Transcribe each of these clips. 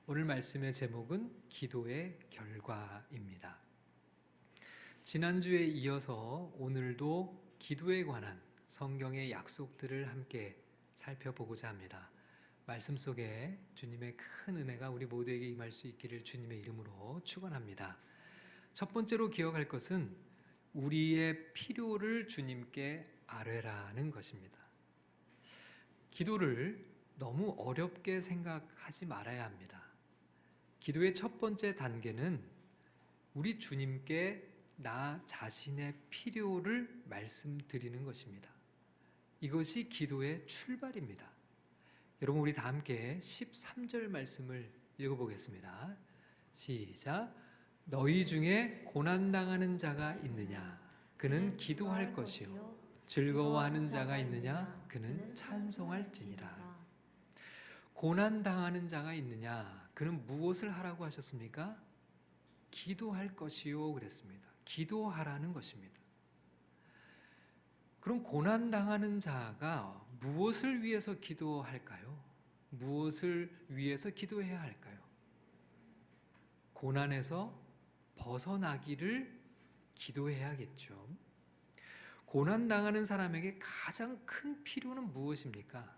오늘 말씀의 제목은 기도의 결과입니다. 지난주에 이어서 오늘도 기도에 관한 성경의 약속들을 함께 살펴보고자 합니다. 말씀 속에 주님의 큰 은혜가 우리 모두에게 임할 수 있기를 주님의 이름으로 축원합니다. 첫 번째로 기억할 것은 우리의 필요를 주님께 아뢰라는 것입니다. 기도를 너무 어렵게 생각하지 말아야 합니다. 기도의 첫 번째 단계는 우리 주님께 나 자신의 필요를 말씀드리는 것입니다. 이것이 기도의 출발입니다. 여러분, 우리 다 함께 13절 말씀을 읽어보겠습니다. 시작. 너희 중에 고난당하는 자가 있느냐? 그는 기도할 것이요. 즐거워하는 자가 있느냐? 그는 찬송할지니라. 고난당하는 자가 있느냐? 그는 무엇을 하라고 하셨습니까? 기도할 것이요 그랬습니다. 기도하라는 것입니다. 그럼 고난당하는 자가 무엇을 위해서 기도할까요? 무엇을 위해서 기도해야 할까요? 고난에서 벗어나기를 기도해야겠죠. 고난당하는 사람에게 가장 큰 필요는 무엇입니까?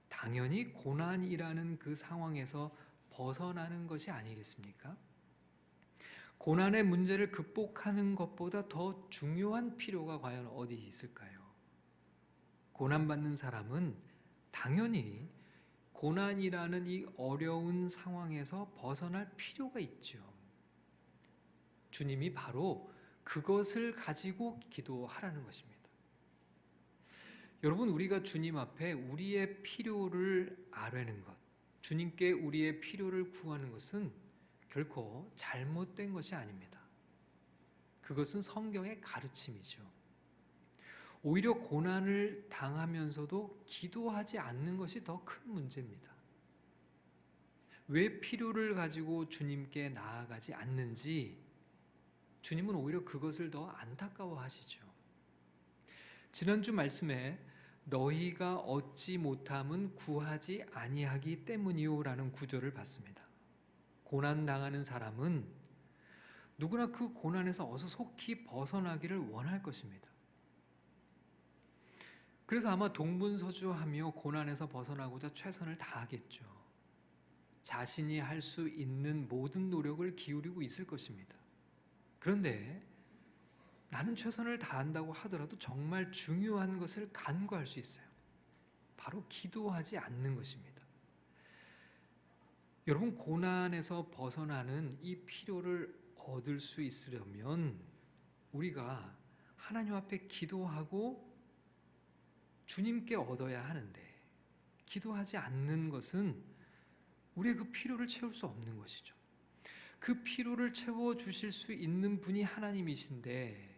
당연히 고난이라는 그 상황에서 벗어나는 것이 아니겠습니까? 고난의 문제를 극복하는 것보다 더 중요한 필요가 과연 어디 있을까요? 고난받는 사람은 당연히 고난이라는 이 어려운 상황에서 벗어날 필요가 있죠. 주님이 바로 그것을 가지고 기도하라는 것입니다. 여러분, 우리가 주님 앞에 우리의 필요를 아뢰는 것, 주님께 우리의 필요를 구하는 것은 결코 잘못된 것이 아닙니다. 그것은 성경의 가르침이죠. 오히려 고난을 당하면서도 기도하지 않는 것이 더 큰 문제입니다. 왜 필요를 가지고 주님께 나아가지 않는지 주님은 오히려 그것을 더 안타까워하시죠. 지난주 말씀에 너희가 얻지 못함은 구하지 아니하기 때문이요 라는 구절을 봤습니다. 고난당하는 사람은 누구나 그 고난에서 어서 속히 벗어나기를 원할 것입니다. 그래서 아마 동분서주하며 고난에서 벗어나고자 최선을 다하겠죠. 자신이 할 수 있는 모든 노력을 기울이고 있을 것입니다. 그런데 나는 최선을 다한다고 하더라도 정말 중요한 것을 간과할 수 있어요. 바로 기도하지 않는 것입니다. 여러분, 고난에서 벗어나는 이 필요를 얻을 수 있으려면 우리가 하나님 앞에 기도하고 주님께 얻어야 하는데, 기도하지 않는 것은 우리의 그 필요를 채울 수 없는 것이죠. 그 필요를 채워주실 수 있는 분이 하나님이신데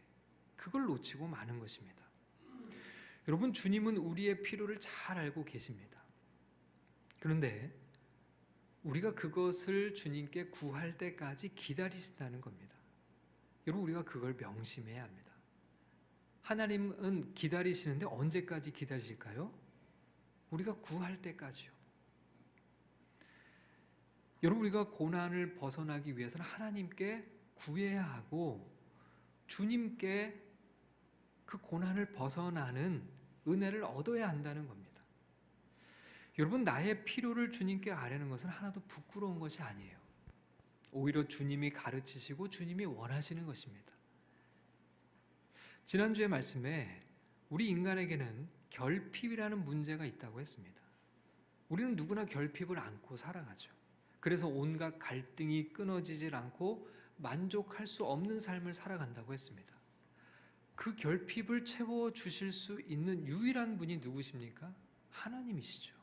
그걸 놓치고 마는 것입니다. 여러분, 주님은 우리의 필요를 잘 알고 계십니다. 그런데 우리가 그것을 주님께 구할 때까지 기다리신다는 겁니다. 여러분, 우리가 그걸 명심해야 합니다. 하나님은 기다리시는데 언제까지 기다리실까요? 우리가 구할 때까지요. 여러분, 우리가 고난을 벗어나기 위해서는 하나님께 구해야 하고 주님께 그 고난을 벗어나는 은혜를 얻어야 한다는 겁니다. 여러분, 나의 필요를 주님께 아뢰는 것은 하나도 부끄러운 것이 아니에요. 오히려 주님이 가르치시고 주님이 원하시는 것입니다. 지난주의 말씀에 우리 인간에게는 결핍이라는 문제가 있다고 했습니다. 우리는 누구나 결핍을 안고 살아가죠. 그래서 온갖 갈등이 끊어지질 않고 만족할 수 없는 삶을 살아간다고 했습니다. 그 결핍을 채워주실 수 있는 유일한 분이 누구십니까? 하나님이시죠.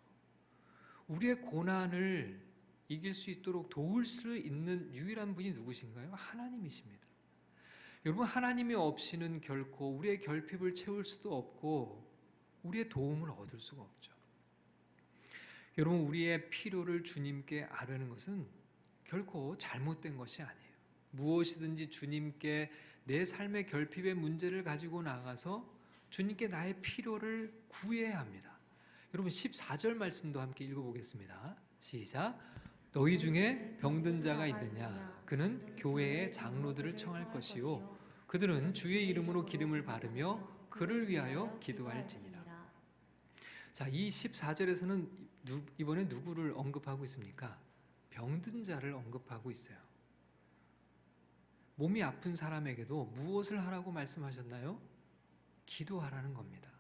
우리의 고난을 이길 수 있도록 도울 수 있는 유일한 분이 누구신가요? 하나님이십니다. 여러분, 하나님이 없이는 결코 우리의 결핍을 채울 수도 없고 우리의 도움을 얻을 수가 없죠. 여러분, 우리의 필요를 주님께 아뢰는 것은 결코 잘못된 것이 아니에요. 무엇이든지 주님께 내 삶의 결핍의 문제를 가지고 나가서 주님께 나의 필요를 구해야 합니다. 여러분, 14절 말씀도 함께 읽어보겠습니다. 시작. 너희 중에 병든 자가 있느냐? 그는 교회의 장로들을 청할 것이요 그들은 주의 이름으로 기름을 바르며 그를 위하여 기도할지니라. 자, 이 14절에서는 이번에 누구를 언급하고 있습니까? 병든 자를 언급하고 있어요. 몸이 아픈 사람에게도 무엇을 하라고 말씀하셨나요? 기도하라는 겁니다.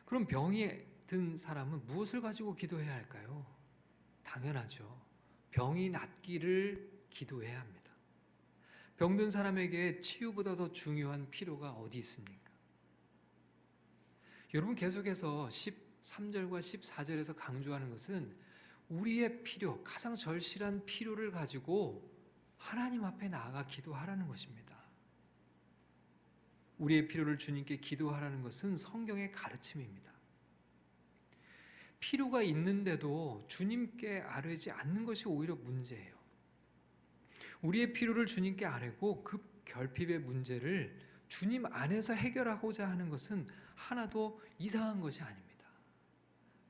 그럼 병이 든 사람은 무엇을 가지고 기도해야 할까요? 당연하죠. 병이 낫기를 기도해야 합니다. 병든 사람에게 치유보다 더 중요한 필요가 어디 있습니까? 여러분, 계속해서 13절과 14절에서 강조하는 것은 우리의 필요, 가장 절실한 필요를 가지고 하나님 앞에 나아가 기도하라는 것입니다. 우리의 필요를 주님께 기도하라는 것은 성경의 가르침입니다. 필요가 있는데도 주님께 아뢰지 않는 것이 오히려 문제예요. 우리의 필요를 주님께 아뢰고 그 결핍의 문제를 주님 안에서 해결하고자 하는 것은 하나도 이상한 것이 아닙니다.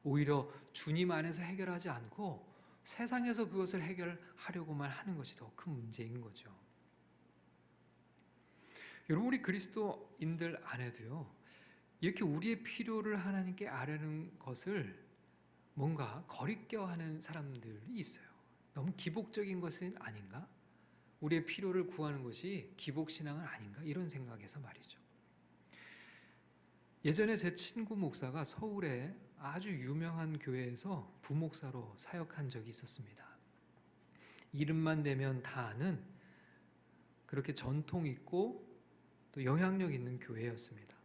오히려 주님 안에서 해결하지 않고 세상에서 그것을 해결하려고만 하는 것이 더 큰 문제인 거죠. 여러분, 우리 그리스도인들 안에도요, 이렇게 우리의 필요를 하나님께 아뢰는 것을 뭔가 거리껴하는 사람들이 있어요. 너무 기복적인 것은 아닌가? 우리의 필요를 구하는 것이 기복신앙은 아닌가? 이런 생각에서 말이죠. 예전에 제 친구 목사가 서울의 아주 유명한 교회에서 부목사로 사역한 적이 있었습니다. 이름만 대면 다 아는 그렇게 전통 있고 또 영향력 있는 교회였습니다.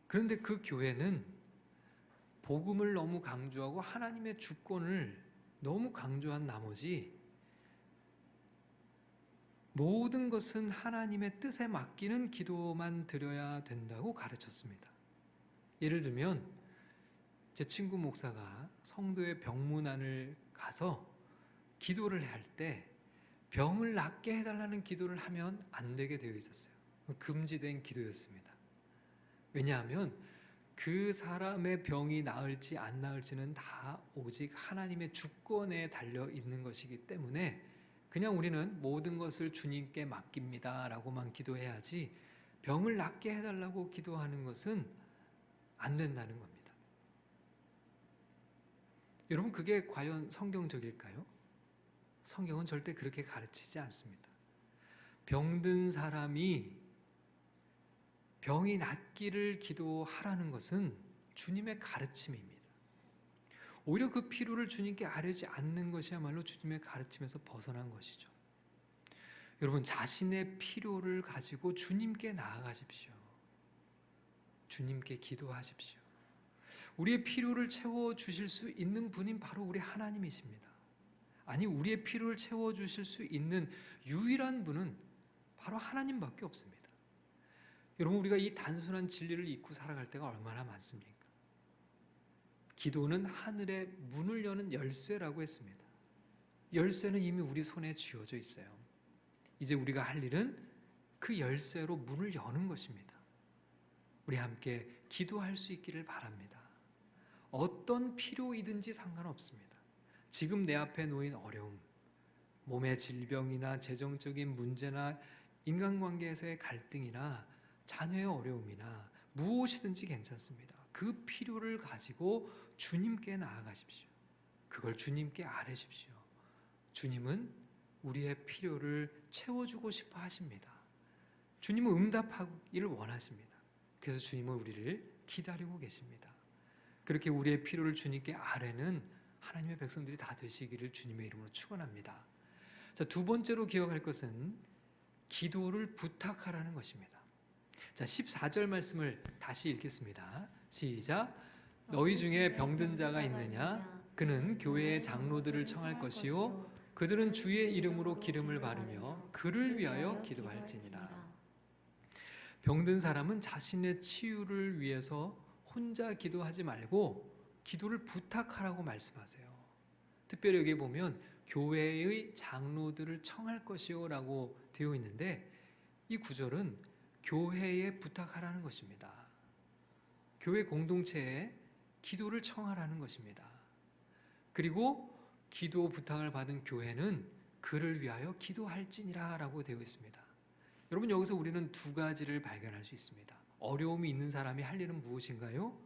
그런데 그 교회는 복음을 너무 강조하고 하나님의 주권을 너무 강조한 나머지 모든 것은 하나님의 뜻에 맡기는 기도만 드려야 된다고 가르쳤습니다. 예를 들면 제 친구 목사가 성도의 병문안을 가서 기도를 할 때 병을 낫게 해달라는 기도를 하면 안 되게 되어 있었어요. 금지된 기도였습니다. 왜냐하면 그 사람의 병이 나을지 안 나을지는 다 오직 하나님의 주권에 달려 있는 것이기 때문에 그냥 우리는 모든 것을 주님께 맡깁니다 라고만 기도해야지 병을 낫게 해달라고 기도하는 것은 안 된다는 겁니다. 여러분, 그게 과연 성경적일까요? 성경은 절대 그렇게 가르치지 않습니다. 병든 사람이 병이 낫기를 기도하라는 것은 주님의 가르침입니다. 오히려 그 필요를 주님께 아뢰지 않는 것이야말로 주님의 가르침에서 벗어난 것이죠. 여러분, 자신의 필요를 가지고 주님께 나아가십시오. 주님께 기도하십시오. 우리의 필요를 채워주실 수 있는 분인 바로 우리 하나님이십니다. 아니, 우리의 필요를 채워주실 수 있는 유일한 분은 바로 하나님밖에 없습니다. 여러분, 우리가 이 단순한 진리를 잊고 살아갈 때가 얼마나 많습니까? 기도는 하늘의 문을 여는 열쇠라고 했습니다. 열쇠는 이미 우리 손에 쥐어져 있어요. 이제 우리가 할 일은 그 열쇠로 문을 여는 것입니다. 우리 함께 기도할 수 있기를 바랍니다. 어떤 필요이든지 상관없습니다. 지금 내 앞에 놓인 어려움, 몸의 질병이나 재정적인 문제나 인간관계에서의 갈등이나 자녀의 어려움이나 무엇이든지 괜찮습니다. 그 필요를 가지고 주님께 나아가십시오. 그걸 주님께 아뢰십시오. 주님은 우리의 필요를 채워주고 싶어 하십니다. 주님은 응답하기를 원하십니다. 그래서 주님은 우리를 기다리고 계십니다. 그렇게 우리의 필요를 주님께 아뢰는 하나님의 백성들이 다 되시기를 주님의 이름으로 축원합니다. 자, 두 번째로 기억할 것은 기도를 부탁하라는 것입니다. 자, 14절 말씀을 다시 읽겠습니다. 시작. 너희 중에 병든 자가 있느냐? 그는 교회의 장로들을 청할 것이요 그들은 주의 이름으로 기름을 바르며 그를 위하여 기도할지니라. 병든 사람은 자신의 치유를 위해서 혼자 기도하지 말고 기도를 부탁하라고 말씀하세요. 특별히 여기 보면 교회의 장로들을 청할 것이요 라고 되어 있는데 이 구절은 교회에 부탁하라는 것입니다. 교회 공동체에 기도를 청하라는 것입니다. 그리고 기도 부탁을 받은 교회는 그를 위하여 기도할지니라 라고 되어 있습니다. 여러분, 여기서 우리는 두 가지를 발견할 수 있습니다. 어려움이 있는 사람이 할 일은 무엇인가요?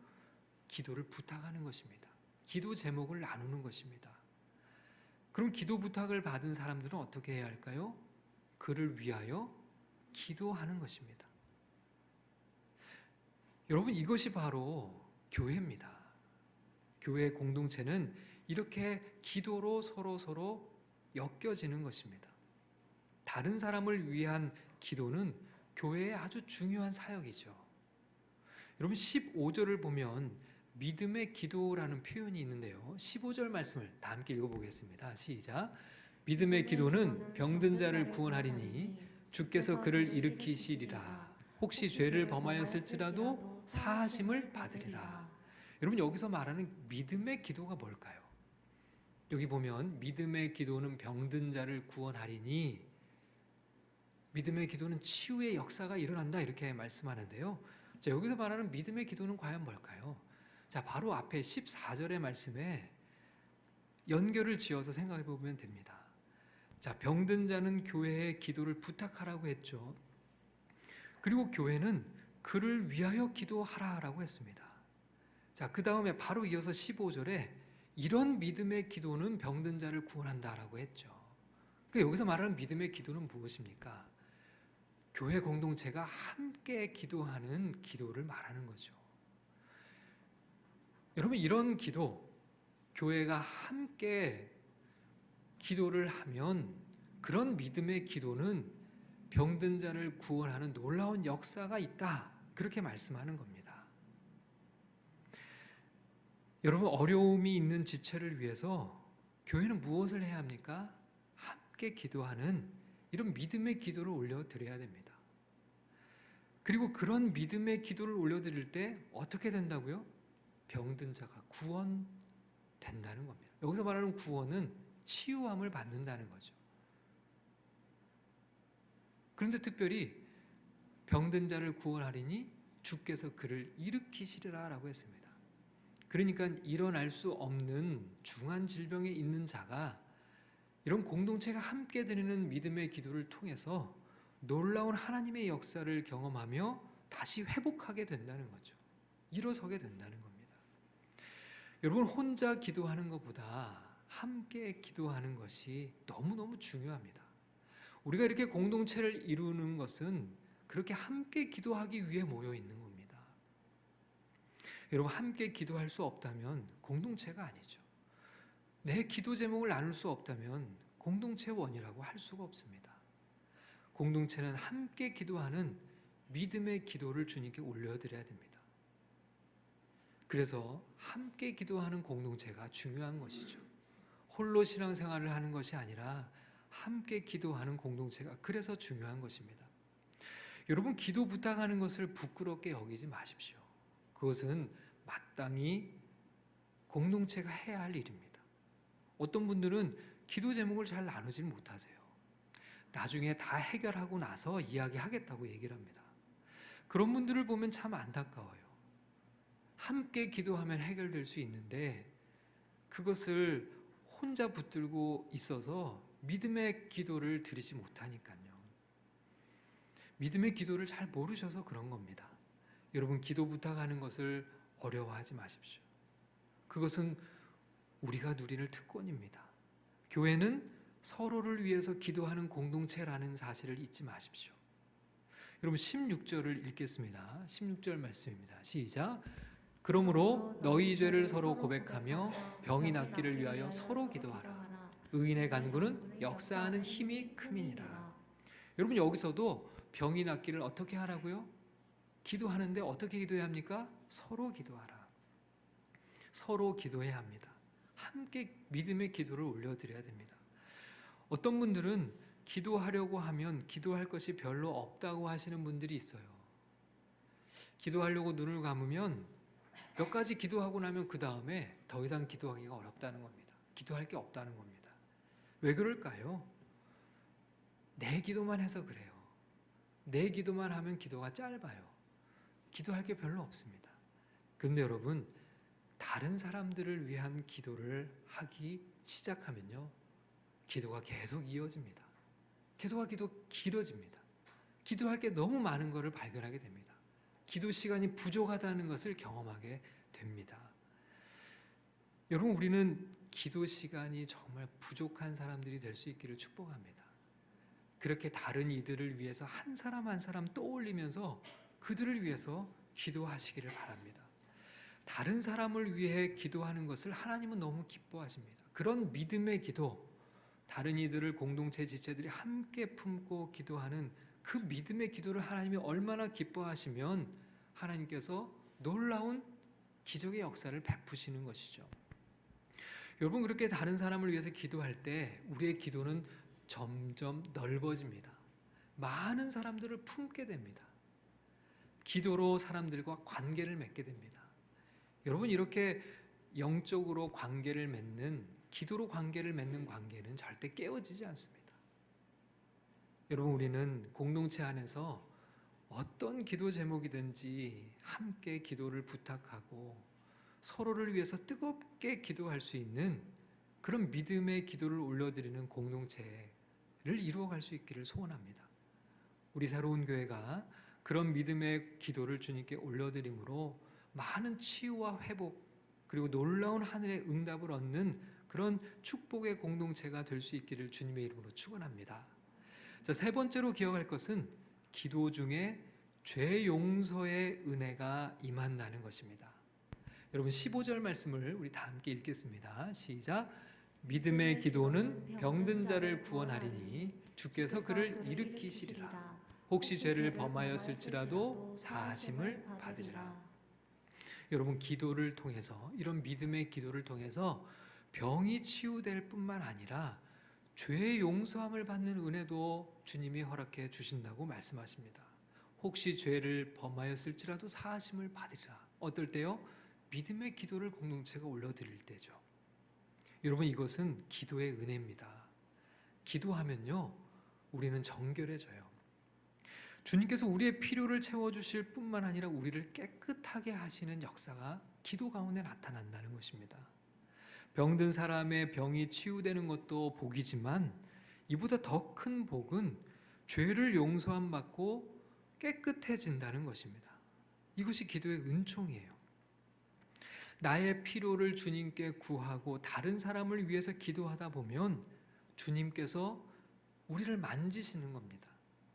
기도를 부탁하는 것입니다. 기도 제목을 나누는 것입니다. 그럼 기도 부탁을 받은 사람들은 어떻게 해야 할까요? 그를 위하여 기도하는 것입니다. 여러분, 이것이 바로 교회입니다. 교회 공동체는 이렇게 기도로 서로 엮여지는 것입니다. 다른 사람을 위한 기도는 교회의 아주 중요한 사역이죠. 여러분, 15절을 보면 믿음의 기도라는 표현이 있는데요. 15절 말씀을 다 함께 읽어보겠습니다. 시작. 믿음의 기도는 병든 자를 구원하리니 주께서 그를 일으키시리라. 혹시 죄를 범하였을지라도 사하심을 받으리라. 여러분, 여기서 말하는 믿음의 기도가 뭘까요? 여기 보면 믿음의 기도는 병든 자를 구원하리니, 믿음의 기도는 치유의 역사가 일어난다 이렇게 말씀하는데요. 자, 여기서 말하는 믿음의 기도는 과연 뭘까요? 자, 바로 앞에 14절의 말씀에 연결을 지어서 생각해 보면 됩니다. 자, 병든 자는 교회에 기도를 부탁하라고 했죠. 그리고 교회는 그를 위하여 기도하라라고 했습니다. 자, 그 다음에 바로 이어서 15절에 이런 믿음의 기도는 병든 자를 구원한다라고 했죠. 그러니까 여기서 말하는 믿음의 기도는 무엇입니까? 교회 공동체가 함께 기도하는 기도를 말하는 거죠. 여러분, 이런 기도, 교회가 함께 기도를 하면 그런 믿음의 기도는 병든 자를 구원하는 놀라운 역사가 있다, 그렇게 말씀하는 겁니다. 여러분, 어려움이 있는 지체를 위해서 교회는 무엇을 해야 합니까? 함께 기도하는 이런 믿음의 기도를 올려드려야 됩니다. 그리고 그런 믿음의 기도를 올려드릴 때 어떻게 된다고요? 병든 자가 구원된다는 겁니다. 여기서 말하는 구원은 치유함을 받는다는 거죠. 그런데 특별히 병든 자를 구원하리니 주께서 그를 일으키시리라 라고 했습니다. 그러니까 일어날 수 없는 중한 질병에 있는 자가 이런 공동체가 함께 드리는 믿음의 기도를 통해서 놀라운 하나님의 역사를 경험하며 다시 회복하게 된다는 거죠. 일어서게 된다는 겁니다. 여러분, 혼자 기도하는 것보다 함께 기도하는 것이 너무너무 중요합니다. 우리가 이렇게 공동체를 이루는 것은 그렇게 함께 기도하기 위해 모여 있는 겁니다. 여러분, 함께 기도할 수 없다면 공동체가 아니죠. 내 기도 제목을 나눌 수 없다면 공동체원이라고 할 수가 없습니다. 공동체는 함께 기도하는 믿음의 기도를 주님께 올려드려야 됩니다. 그래서 함께 기도하는 공동체가 중요한 것이죠. 홀로 신앙생활을 하는 것이 아니라 함께 기도하는 공동체가 그래서 중요한 것입니다. 여러분, 기도 부탁하는 것을 부끄럽게 여기지 마십시오. 그것은 마땅히 공동체가 해야 할 일입니다. 어떤 분들은 기도 제목을 잘 나누지 못하세요. 나중에 다 해결하고 나서 이야기하겠다고 얘기를 합니다. 그런 분들을 보면 참 안타까워요. 함께 기도하면 해결될 수 있는데 그것을 혼자 붙들고 있어서 믿음의 기도를 드리지 못하니까요. 믿음의 기도를 잘 모르셔서 그런 겁니다. 여러분, 기도 부탁하는 것을 어려워하지 마십시오. 그것은 우리가 누리는 특권입니다. 교회는 서로를 위해서 기도하는 공동체라는 사실을 잊지 마십시오. 여러분, 16절을 읽겠습니다. 16절 말씀입니다. 시작. 그러므로 너희 죄를 서로 고백하며 병이 낫기를 위하여 서로 기도하라. 의인의 간구는 역사하는 힘이 큼이니라. 여러분, 여기서도 병이 낫기를 어떻게 하라고요? 기도하는데 어떻게 기도해야 합니까? 서로 기도하라. 서로 기도해야 합니다. 함께 믿음의 기도를 올려드려야 됩니다. 어떤 분들은 기도하려고 하면 기도할 것이 별로 없다고 하시는 분들이 있어요. 기도하려고 눈을 감으면 몇 가지 기도하고 나면 그 다음에 더 이상 기도하기가 어렵다는 겁니다. 기도할 게 없다는 겁니다. 왜 그럴까요? 내 기도만 해서 그래요. 내 기도만 하면 기도가 짧아요. 기도할 게 별로 없습니다. 그런데 여러분, 다른 사람들을 위한 기도를 하기 시작하면요, 기도가 계속 이어집니다. 기도가 길어집니다. 기도할 게 너무 많은 것을 발견하게 됩니다. 기도 시간이 부족하다는 것을 경험하게 됩니다. 여러분, 우리는 기도 시간이 정말 부족한 사람들이 될 수 있기를 축복합니다. 그렇게 다른 이들을 위해서 한 사람 한 사람 떠올리면서 그들을 위해서 기도하시기를 바랍니다. 다른 사람을 위해 기도하는 것을 하나님은 너무 기뻐하십니다. 그런 믿음의 기도, 다른 이들을 공동체 지체들이 함께 품고 기도하는 그 믿음의 기도를 하나님이 얼마나 기뻐하시면 하나님께서 놀라운 기적의 역사를 베푸시는 것이죠. 여러분, 그렇게 다른 사람을 위해서 기도할 때 우리의 기도는 점점 넓어집니다. 많은 사람들을 품게 됩니다. 기도로 사람들과 관계를 맺게 됩니다. 여러분, 이렇게 영적으로 관계를 맺는, 기도로 관계를 맺는 관계는 절대 깨어지지 않습니다. 여러분, 우리는 공동체 안에서 어떤 기도 제목이든지 함께 기도를 부탁하고 서로를 위해서 뜨겁게 기도할 수 있는 그런 믿음의 기도를 올려드리는 공동체를 이루어갈 수 있기를 소원합니다. 우리 새로운 교회가 그런 믿음의 기도를 주님께 올려드림으로 많은 치유와 회복, 그리고 놀라운 하늘의 응답을 얻는 그런 축복의 공동체가 될 수 있기를 주님의 이름으로 축원합니다. 자, 세 번째로 기억할 것은 기도 중에 죄 용서의 은혜가 임한다는 것입니다. 여러분, 15절 말씀을 우리 다 함께 읽겠습니다. 시작. 믿음의 기도는 병든 자를 구원하리니 주께서 그를 일으키시리라. 혹시 죄를 범하였을지라도 사하심을 받으리라. 여러분, 기도를 통해서, 이런 믿음의 기도를 통해서 병이 치유될 뿐만 아니라 죄의 용서함을 받는 은혜도 주님이 허락해 주신다고 말씀하십니다. 혹시 죄를 범하였을지라도 사하심을 받으리라. 어떨 때요? 믿음의 기도를 공동체가 올려드릴 때죠. 여러분, 이것은 기도의 은혜입니다. 기도하면요, 우리는 정결해져요. 주님께서 우리의 필요를 채워주실 뿐만 아니라 우리를 깨끗하게 하시는 역사가 기도 가운데 나타난다는 것입니다. 병든 사람의 병이 치유되는 것도 복이지만 이보다 더 큰 복은 죄를 용서함 받고 깨끗해진다는 것입니다. 이것이 기도의 은총이에요. 나의 필요를 주님께 구하고 다른 사람을 위해서 기도하다 보면 주님께서 우리를 만지시는 겁니다.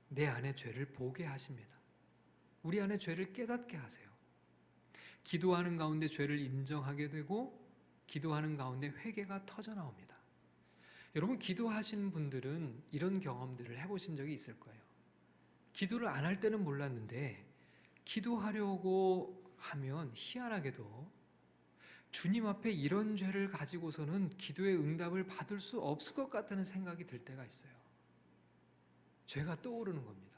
내 안에 죄를 보게 하십니다. 우리 안에 죄를 깨닫게 하세요. 기도하는 가운데 죄를 인정하게 되고 기도하는 가운데 회개가 터져 나옵니다. 여러분, 기도하신 분들은 이런 경험들을 해보신 적이 있을 거예요. 기도를 안 할 때는 몰랐는데 기도하려고 하면 희한하게도 주님 앞에 이런 죄를 가지고서는 기도의 응답을 받을 수 없을 것 같다는 생각이 들 때가 있어요. 죄가 떠오르는 겁니다.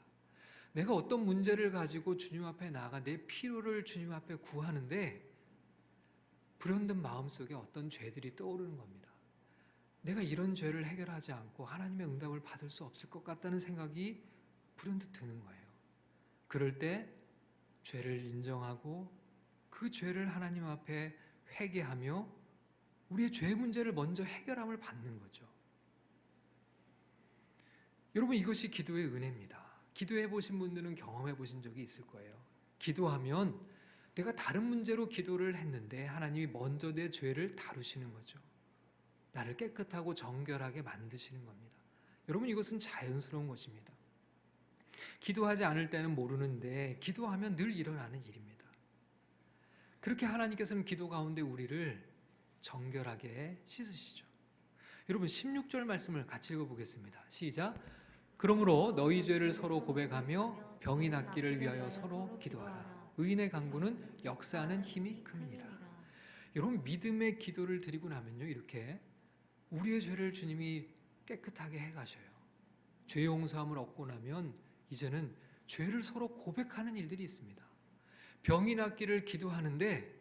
내가 어떤 문제를 가지고 주님 앞에 나아가 내 필요를 주님 앞에 구하는데 불현듯 마음속에 어떤 죄들이 떠오르는 겁니다. 내가 이런 죄를 해결하지 않고 하나님의 응답을 받을 수 없을 것 같다는 생각이 불현듯 드는 거예요. 그럴 때 죄를 인정하고 그 죄를 하나님 앞에 회개하며 우리의 죄 문제를 먼저 해결함을 받는 거죠. 여러분, 이것이 기도의 은혜입니다. 기도해 보신 분들은 경험해 보신 적이 있을 거예요. 기도하면 내가 다른 문제로 기도를 했는데 하나님이 먼저 내 죄를 다루시는 거죠. 나를 깨끗하고 정결하게 만드시는 겁니다. 여러분, 이것은 자연스러운 것입니다. 기도하지 않을 때는 모르는데 기도하면 늘 일어나는 일입니다. 그렇게 하나님께서는 기도 가운데 우리를 정결하게 씻으시죠. 여러분, 16절 말씀을 같이 읽어보겠습니다. 시작. 그러므로 너희 죄를 서로 고백하며 병이 낫기를 위하여 서로 기도하라. 의인의 간구는 역사하는 힘이 큼이니라. 여러분, 믿음의 기도를 드리고 나면요, 이렇게 우리의 죄를 주님이 깨끗하게 해가셔요. 죄 용서함을 얻고 나면 이제는 죄를 서로 고백하는 일들이 있습니다. 병이 낫기를 기도하는데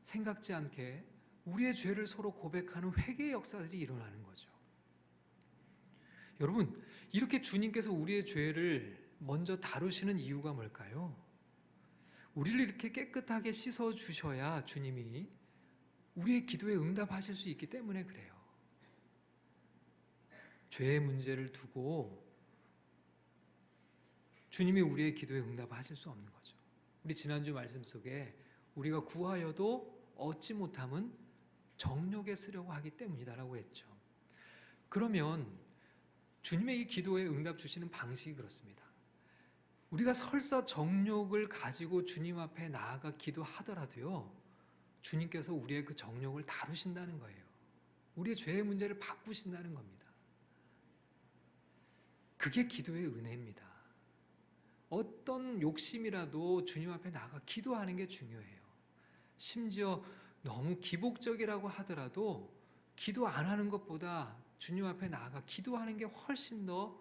생각지 않게 우리의 죄를 서로 고백하는 회개의 역사들이 일어나는 거죠. 여러분, 이렇게 주님께서 우리의 죄를 먼저 다루시는 이유가 뭘까요? 우리를 이렇게 깨끗하게 씻어 주셔야 주님이 우리의 기도에 응답하실 수 있기 때문에 그래요. 죄의 문제를 두고 주님이 우리의 기도에 응답하실 수 없는 거죠. 우리 지난주 말씀 속에 우리가 구하여도 얻지 못함은 정욕에 쓰려고 하기 때문이다라고 했죠. 그러면 주님의 이 기도에 응답 주시는 방식이 그렇습니다. 우리가 설사 정욕을 가지고 주님 앞에 나아가 기도하더라도요, 주님께서 우리의 그 정욕을 다루신다는 거예요. 우리의 죄의 문제를 바꾸신다는 겁니다. 그게 기도의 은혜입니다. 어떤 욕심이라도 주님 앞에 나가 기도하는 게 중요해요. 심지어 너무 기복적이라고 하더라도 기도 안 하는 것보다 주님 앞에 나아가 기도하는 게 훨씬 더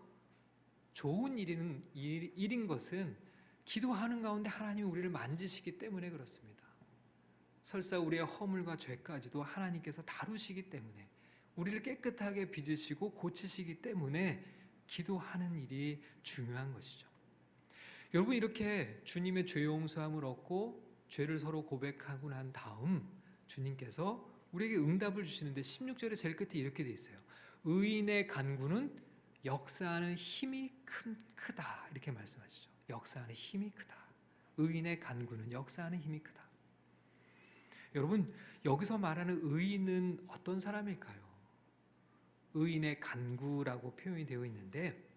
좋은 일인 것은 기도하는 가운데 하나님이 우리를 만지시기 때문에 그렇습니다. 설사 우리의 허물과 죄까지도 하나님께서 다루시기 때문에, 우리를 깨끗하게 빚으시고 고치시기 때문에 기도하는 일이 중요한 것이죠. 여러분, 이렇게 주님의 죄 용서함을 얻고 죄를 서로 고백하고 난 다음 주님께서 우리에게 응답을 주시는데 16절에 제일 끝에 이렇게 돼 있어요. 의인의 간구는 역사하는 힘이 크다, 이렇게 말씀하시죠. 역사하는 힘이 크다. 의인의 간구는 역사하는 힘이 크다. 여러분, 여기서 말하는 의인은 어떤 사람일까요? 의인의 간구라고 표현이 되어 있는데,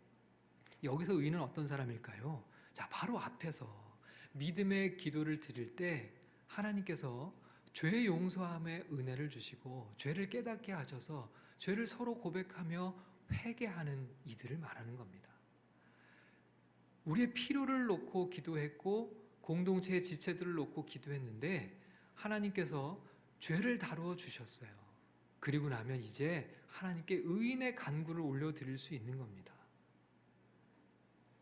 여기서 의인은 어떤 사람일까요? 자, 바로 앞에서 믿음의 기도를 드릴 때 하나님께서 죄 용서함의 은혜를 주시고 죄를 깨닫게 하셔서 죄를 서로 고백하며 회개하는 이들을 말하는 겁니다. 우리의 필요를 놓고 기도했고 공동체의 지체들을 놓고 기도했는데 하나님께서 죄를 다루어 주셨어요. 그리고 나면 이제 하나님께 의인의 간구를 올려드릴 수 있는 겁니다.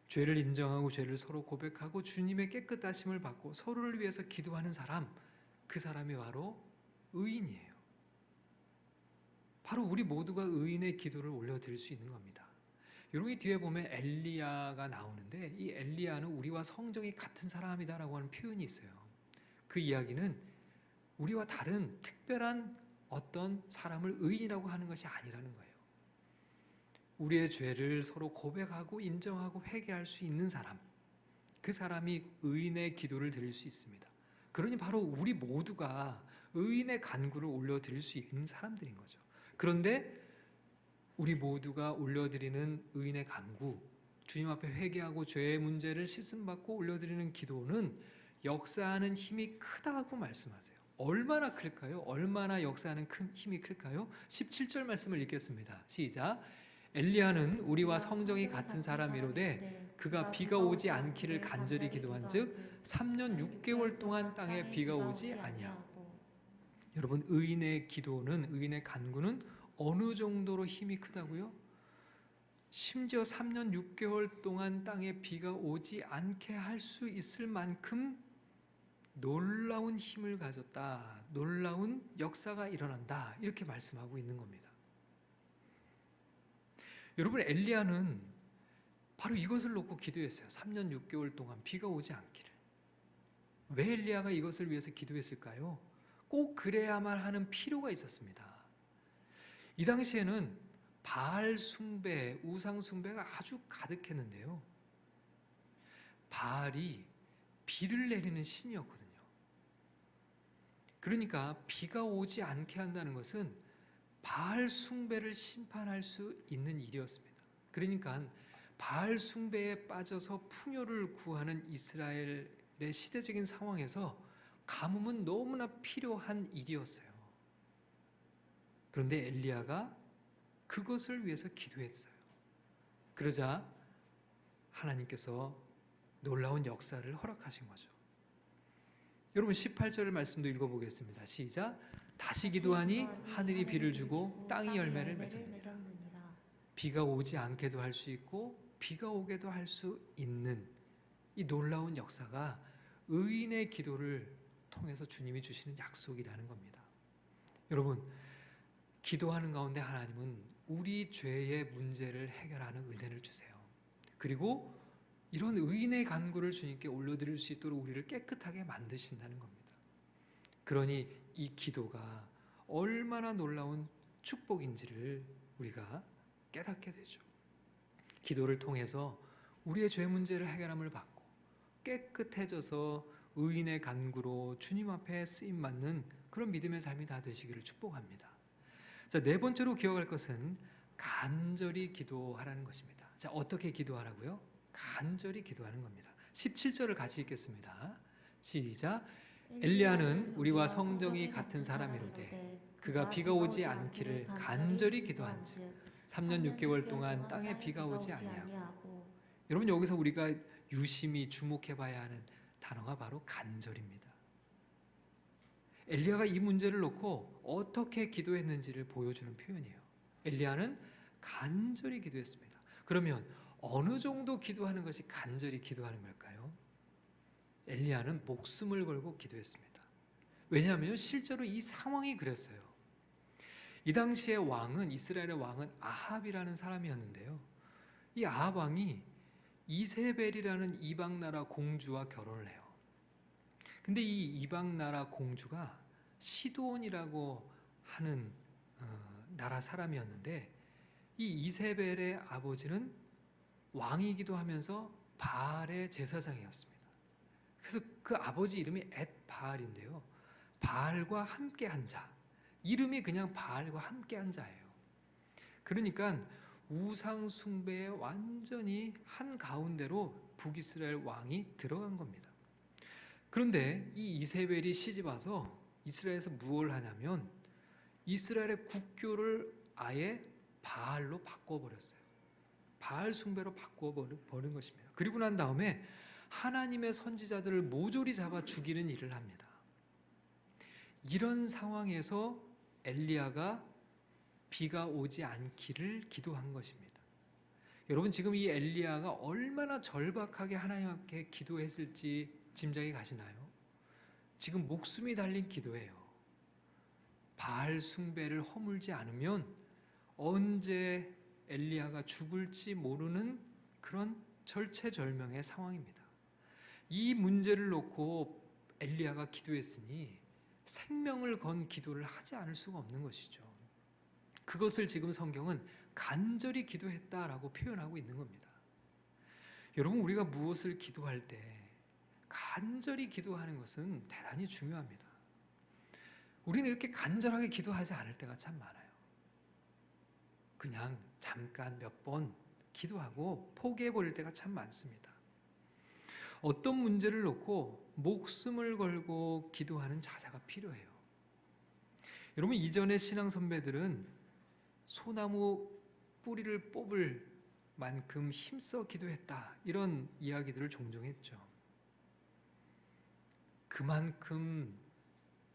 죄를 인정하고 죄를 서로 고백하고 주님의 깨끗하심을 받고 서로를 위해서 기도하는 사람, 그 사람이 바로 의인이에요. 바로 우리 모두가 의인의 기도를 올려드릴 수 있는 겁니다. 여러분, 이 뒤에 보면 엘리야가 나오는데 이 엘리야는 우리와 성정이 같은 사람이다라고 하는 표현이 있어요. 그 이야기는 우리와 다른 특별한 어떤 사람을 의인이라고 하는 것이 아니라는 거예요. 우리의 죄를 서로 고백하고 인정하고 회개할 수 있는 사람, 그 사람이 의인의 기도를 드릴 수 있습니다. 그러니 바로 우리 모두가 의인의 간구를 올려드릴 수 있는 사람들인 거죠. 그런데 우리 모두가 올려드리는 의인의 간구, 주님 앞에 회개하고 죄의 문제를 씻음받고 올려드리는 기도는 역사하는 힘이 크다고 말씀하세요. 얼마나 클까요? 얼마나 역사하는 힘이 클까요? 17절 말씀을 읽겠습니다. 시작. 엘리야는 우리와 성정이 같은 사람이로되 그가 비가 오지 않기를 간절히 기도한즉 3년 6개월 동안 땅에 비가 오지 아니하고. 여러분, 의인의 기도는, 의인의 간구는 어느 정도로 힘이 크다고요? 심지어 3년 6개월 동안 땅에 비가 오지 않게 할 수 있을 만큼 놀라운 힘을 가졌다, 놀라운 역사가 일어난다, 이렇게 말씀하고 있는 겁니다. 여러분, 엘리야는 바로 이것을 놓고 기도했어요. 3년 6개월 동안 비가 오지 않기를. 왜 엘리야가 이것을 위해서 기도했을까요? 꼭 그래야만 하는 필요가 있었습니다. 이 당시에는 바알 숭배, 우상 숭배가 아주 가득했는데요. 바알이 비를 내리는 신이었거든요. 그러니까 비가 오지 않게 한다는 것은 바알 숭배를 심판할 수 있는 일이었습니다. 그러니까 바알 숭배에 빠져서 풍요를 구하는 이스라엘의 시대적인 상황에서 가뭄은 너무나 필요한 일이었어요. 그런데 엘리야가 그것을 위해서 기도했어요. 그러자 하나님께서 놀라운 역사를 허락하신 거죠. 여러분, 18절의 말씀도 읽어보겠습니다. 시작. 다시 기도하니 하늘이 비를 주고 땅이 열매를 맺었느니라. 비가 오지 않게도 할 수 있고 비가 오게도 할 수 있는 이 놀라운 역사가 의인의 기도를 통해서 주님이 주시는 약속이라는 겁니다. 여러분, 기도하는 가운데 하나님은 우리 죄의 문제를 해결하는 은혜를 주세요. 그리고 이런 의인의 간구를 주님께 올려드릴 수 있도록 우리를 깨끗하게 만드신다는 겁니다. 그러니 이 기도가 얼마나 놀라운 축복인지를 우리가 깨닫게 되죠. 기도를 통해서 우리의 죄 문제를 해결함을 받고 깨끗해져서 의인의 간구로 주님 앞에 쓰임 받는 그런 믿음의 삶이 다 되시기를 축복합니다. 자, 네 번째로 기억할 것은 간절히 기도하라는 것입니다. 자, 어떻게 기도하라고요? 간절히 기도하는 겁니다. 17절을 같이 읽겠습니다. 시작. 엘리야는 우리와 성정이 같은 사람이로되 그가 비가 오지 않기를 간절히 기도한즉 3년 6개월 동안 땅에 비가 오지 아니하고. 여러분, 여기서 우리가 유심히 주목해 봐야 하는 단어가 바로 간절입니다. 엘리야가 이 문제를 놓고 어떻게 기도했는지를 보여주는 표현이에요. 엘리야는 간절히 기도했습니다. 그러면 어느 정도 기도하는 것이 간절히 기도하는 걸까요? 엘리야는 목숨을 걸고 기도했습니다. 왜냐하면 실제로 이 상황이 그랬어요. 이 당시의 왕은, 이스라엘의 왕은 아합이라는 사람이었는데요. 이 아합 왕이 이세벨이라는 이방 나라 공주와 결혼을 해요. 근데 이 이방 나라 공주가 시돈이라고 하는 나라 사람이었는데, 이 이세벨의 아버지는 왕이기도 하면서 바알의 제사장이었습니다. 그래서 그 아버지 이름이 엣바알인데요, 바알과 함께한 자, 이름이 그냥 바알과 함께한 자예요. 그러니까 우상 숭배에 완전히 한 가운데로 북이스라엘 왕이 들어간 겁니다. 그런데 이 이세벨이 시집 와서 이스라엘에서 무엇을 하냐면 이스라엘의 국교를 아예 바알로 바꿔버렸어요. 바알 숭배로 바꿔버린 것입니다. 그리고 난 다음에 하나님의 선지자들을 모조리 잡아 죽이는 일을 합니다. 이런 상황에서 엘리야가 비가 오지 않기를 기도한 것입니다. 여러분, 지금 이 엘리야가 얼마나 절박하게 하나님께 기도했을지 짐작이 가시나요? 지금 목숨이 달린 기도예요. 바알 숭배를 허물지 않으면 언제 엘리야가 죽을지 모르는 그런 절체절명의 상황입니다. 이 문제를 놓고 엘리야가 기도했으니 생명을 건 기도를 하지 않을 수가 없는 것이죠. 그것을 지금 성경은 간절히 기도했다라고 표현하고 있는 겁니다. 여러분, 우리가 무엇을 기도할 때 간절히 기도하는 것은 대단히 중요합니다. 우리는 이렇게 간절하게 기도하지 않을 때가 참 많아요. 그냥 잠깐 몇 번 기도하고 포기해버릴 때가 참 많습니다. 어떤 문제를 놓고 목숨을 걸고 기도하는 자세가 필요해요. 여러분, 이전의 신앙 선배들은 소나무 뿌리를 뽑을 만큼 힘써 기도했다, 이런 이야기들을 종종 했죠. 그만큼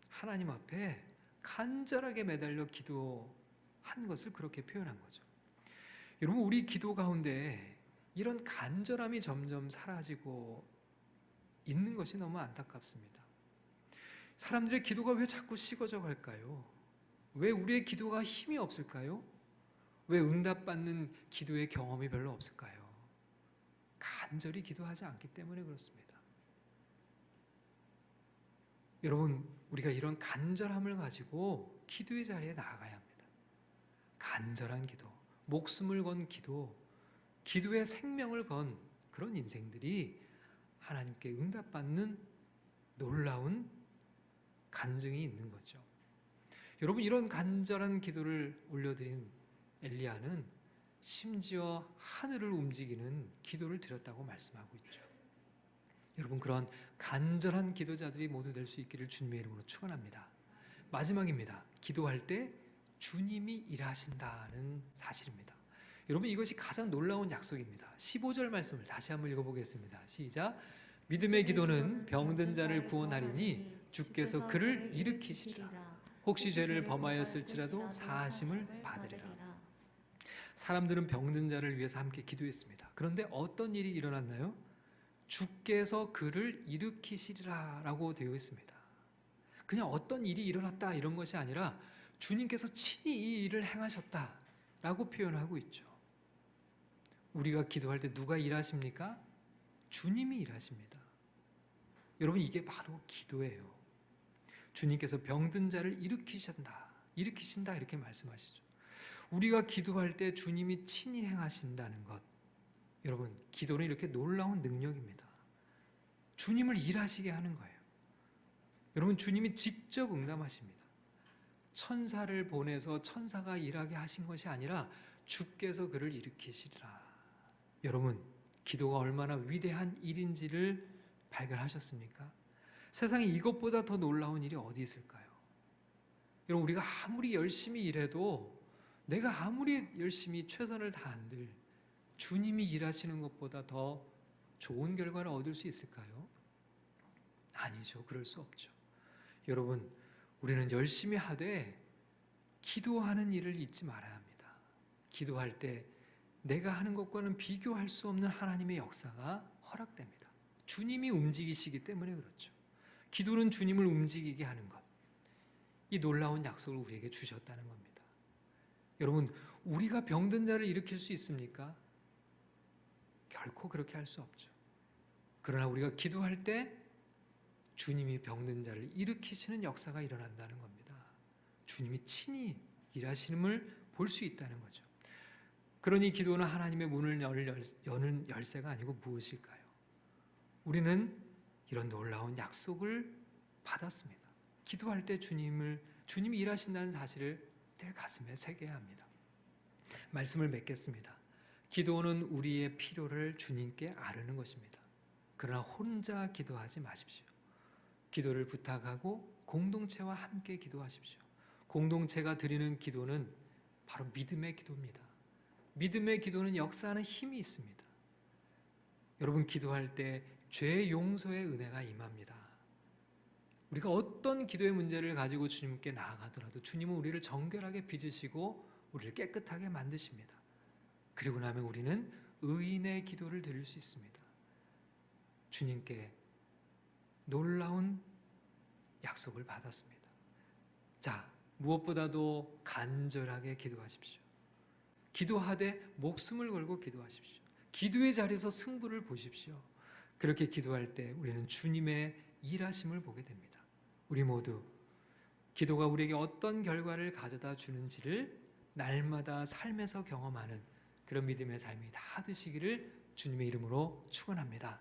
하나님 앞에 간절하게 매달려 기도한 것을 그렇게 표현한 거죠. 여러분, 우리 기도 가운데 이런 간절함이 점점 사라지고 있는 것이 너무 안타깝습니다. 사람들의 기도가 왜 자꾸 식어져 갈까요? 왜 우리의 기도가 힘이 없을까요? 왜 응답받는 기도의 경험이 별로 없을까요? 간절히 기도하지 않기 때문에 그렇습니다. 여러분, 우리가 이런 간절함을 가지고 기도의 자리에 나아가야 합니다. 간절한 기도, 목숨을 건 기도, 기도에 생명을 건 그런 인생들이 하나님께 응답받는 놀라운 간증이 있는 거죠. 여러분, 이런 간절한 기도를 올려드린 엘리야는 심지어 하늘을 움직이는 기도를 드렸다고 말씀하고 있죠. 여러분, 그런 간절한 기도자들이 모두 될 수 있기를 주님의 이름으로 축원합니다. 마지막입니다. 기도할 때 주님이 일하신다는 사실입니다. 여러분, 이것이 가장 놀라운 약속입니다. 15절 말씀을 다시 한번 읽어보겠습니다. 시작. 믿음의 기도는 병든 자를 구원하리니 주께서 그를 일으키시리라. 혹시 죄를 범하였을지라도 사하심을 받으리라. 사람들은 병든 자를 위해서 함께 기도했습니다. 그런데 어떤 일이 일어났나요? 주께서 그를 일으키시리라 라고 되어 있습니다. 그냥 어떤 일이 일어났다 이런 것이 아니라 주님께서 친히 이 일을 행하셨다 라고 표현하고 있죠. 우리가 기도할 때 누가 일하십니까? 주님이 일하십니다. 여러분, 이게 바로 기도예요. 주님께서 병든 자를 일으키신다 이렇게 말씀하시죠. 우리가 기도할 때 주님이 친히 행하신다는 것, 여러분, 기도는 이렇게 놀라운 능력입니다. 주님을 일하시게 하는 거예요. 여러분, 주님이 직접 응답하십니다. 천사를 보내서 천사가 일하게 하신 것이 아니라 주께서 그를 일으키시리라. 여러분, 기도가 얼마나 위대한 일인지를 발견하셨습니까? 세상에 이것보다 더 놀라운 일이 어디 있을까요? 여러분, 우리가 아무리 열심히 일해도, 내가 아무리 열심히 최선을 다한들 주님이 일하시는 것보다 더 좋은 결과를 얻을 수 있을까요? 아니죠. 그럴 수 없죠. 여러분, 우리는 열심히 하되 기도하는 일을 잊지 말아야 합니다. 기도할 때 내가 하는 것과는 비교할 수 없는 하나님의 역사가 허락됩니다. 주님이 움직이시기 때문에 그렇죠. 기도는 주님을 움직이게 하는 것, 이 놀라운 약속을 우리에게 주셨다는 겁니다. 여러분, 우리가 병든 자를 일으킬 수 있습니까? 결코 그렇게 할 수 없죠. 그러나 우리가 기도할 때 주님이 병든 자를 일으키시는 역사가 일어난다는 겁니다. 주님이 친히 일하심을 볼 수 있다는 거죠. 그러니 기도는 하나님의 문을 여는 열쇠가 아니고 무엇일까요? 우리는 이런 놀라운 약속을 받았습니다. 기도할 때 주님이 일하신다는 사실을 늘 가슴에 새겨야 합니다. 말씀을 맺겠습니다. 기도는 우리의 필요를 주님께 아뢰는 것입니다. 그러나 혼자 기도하지 마십시오. 기도를 부탁하고 공동체와 함께 기도하십시오. 공동체가 드리는 기도는 바로 믿음의 기도입니다. 믿음의 기도는 역사하는 힘이 있습니다. 여러분, 기도할 때 죄 용서의 은혜가 임합니다. 우리가 어떤 기도의 문제를 가지고 주님께 나아가더라도 주님은 우리를 정결하게 빚으시고 우리를 깨끗하게 만드십니다. 그리고 나면 우리는 의인의 기도를 드릴 수 있습니다. 주님께 놀라운 약속을 받았습니다. 자, 무엇보다도 간절하게 기도하십시오. 기도하되 목숨을 걸고 기도하십시오. 기도의 자리에서 승부를 보십시오. 그렇게 기도할 때 우리는 주님의 일하심을 보게 됩니다. 우리 모두 기도가 우리에게 어떤 결과를 가져다 주는지를 날마다 삶에서 경험하는 그런 믿음의 삶이 다 되시기를 주님의 이름으로 축원합니다.